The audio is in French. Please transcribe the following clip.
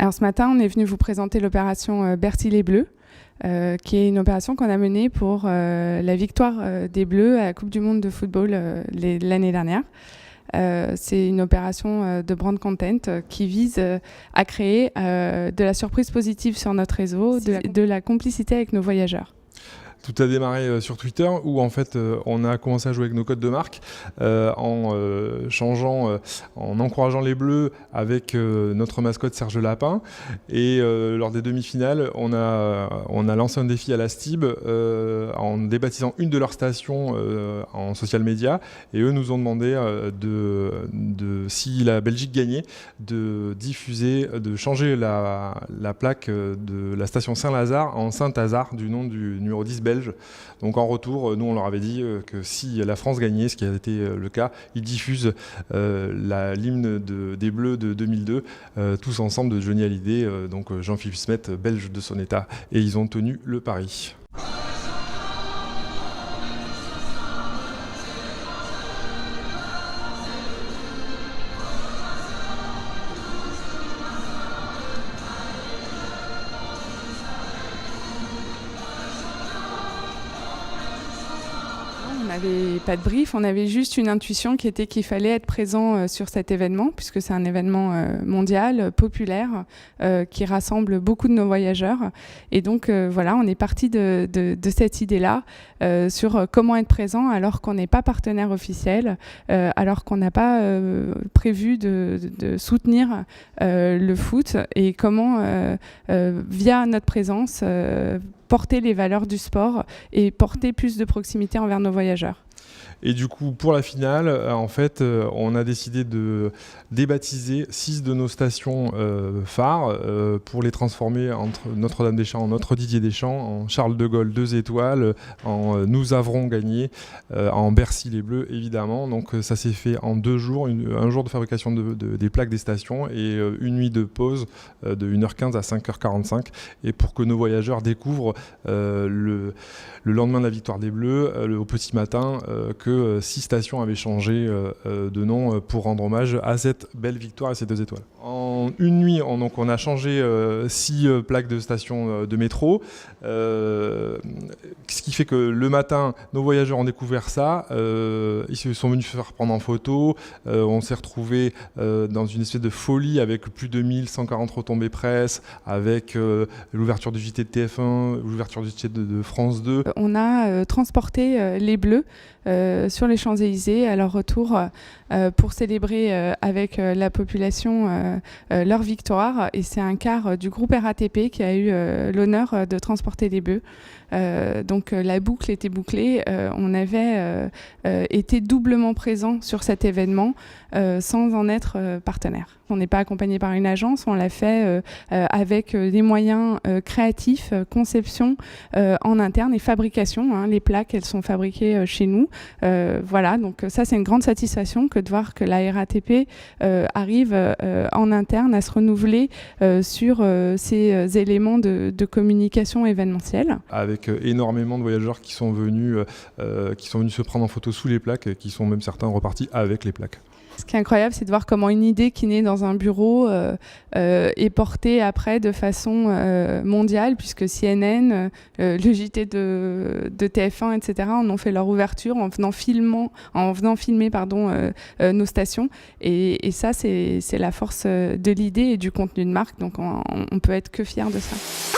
Alors ce matin, on est venu vous présenter l'opération Bercy les Bleus, qui est une opération qu'on a menée pour la victoire des Bleus à la Coupe du Monde de football l'année dernière. C'est une opération de brand content qui vise à créer de la surprise positive sur notre réseau, de la complicité avec nos voyageurs. Tout a démarré sur Twitter où en fait on a commencé à jouer avec nos codes de marque en encourageant les Bleus avec notre mascotte Serge Lapin, et lors des demi-finales on a lancé un défi à la STIB en débaptisant une de leurs stations en social media, et eux nous ont demandé si la Belgique gagnait, de diffuser, de changer la plaque de la station Saint-Lazare en Saint-Azar, du nom du numéro 10 belge. Donc en retour, nous on leur avait dit que si la France gagnait, ce qui a été le cas, ils diffusent l'hymne des Bleus de 2002, tous ensemble, de Johnny Hallyday, donc Jean-Philippe Smet, belge de son état, et ils ont tenu le pari. On n'avait pas de brief, on avait juste une intuition qui était qu'il fallait être présent sur cet événement, puisque c'est un événement mondial, populaire, qui rassemble beaucoup de nos voyageurs. Et donc voilà, on est parti de cette idée-là sur comment être présent alors qu'on n'est pas partenaire officiel, alors qu'on n'a pas prévu de soutenir le foot, et comment, via notre présence, porter les valeurs du sport et porter plus de proximité envers nos voyageurs. Et du coup, pour la finale, en fait, on a décidé de débaptiser 6 de nos stations phares pour les transformer entre Notre-Dame-des-Champs, en Notre-Didier-des-Champs, en Charles de Gaulle 2 étoiles, en Nous avrons gagné, en Bercy les Bleus évidemment. Donc ça s'est fait en 2 jours, un jour de fabrication des plaques des stations et une nuit de pause de 1h15 à 5h45, et pour que nos voyageurs découvrent le lendemain de la victoire des Bleus, au petit matin, que 6 stations avaient changé de nom pour rendre hommage à cette belle victoire et ces 2 étoiles. En une nuit, on a changé 6 plaques de stations de métro, ce qui fait que le matin, nos voyageurs ont découvert ça, ils se sont venus faire prendre en photo, on s'est retrouvés dans une espèce de folie avec plus de 1140 retombées presse, avec l'ouverture du JT de TF1, l'ouverture du JT de France 2. On a transporté les Bleus sur les Champs-Élysées à leur retour pour célébrer avec la population leur victoire, et c'est un car du groupe RATP qui a eu l'honneur de transporter les Bleus. Donc la boucle était bouclée, on avait été doublement présent sur cet événement sans en être partenaire. On n'est pas accompagné par une agence, on l'a fait avec des moyens créatifs, conception en interne et fabrication. Hein, les plaques, elles sont fabriquées chez nous. Voilà, donc ça c'est une grande satisfaction que de voir que la RATP arrive en interne à se renouveler sur ces éléments de communication événementielle. Avec énormément de voyageurs qui sont venus se prendre en photo sous les plaques, qui sont même certains repartis avec les plaques. Ce qui est incroyable, c'est de voir comment une idée qui naît dans un bureau est portée après de façon mondiale, puisque CNN, le JT de TF1, etc., en ont fait leur ouverture en venant filmer nos stations. Et ça, c'est la force de l'idée et du contenu de marque. Donc on peut être que fiers de ça.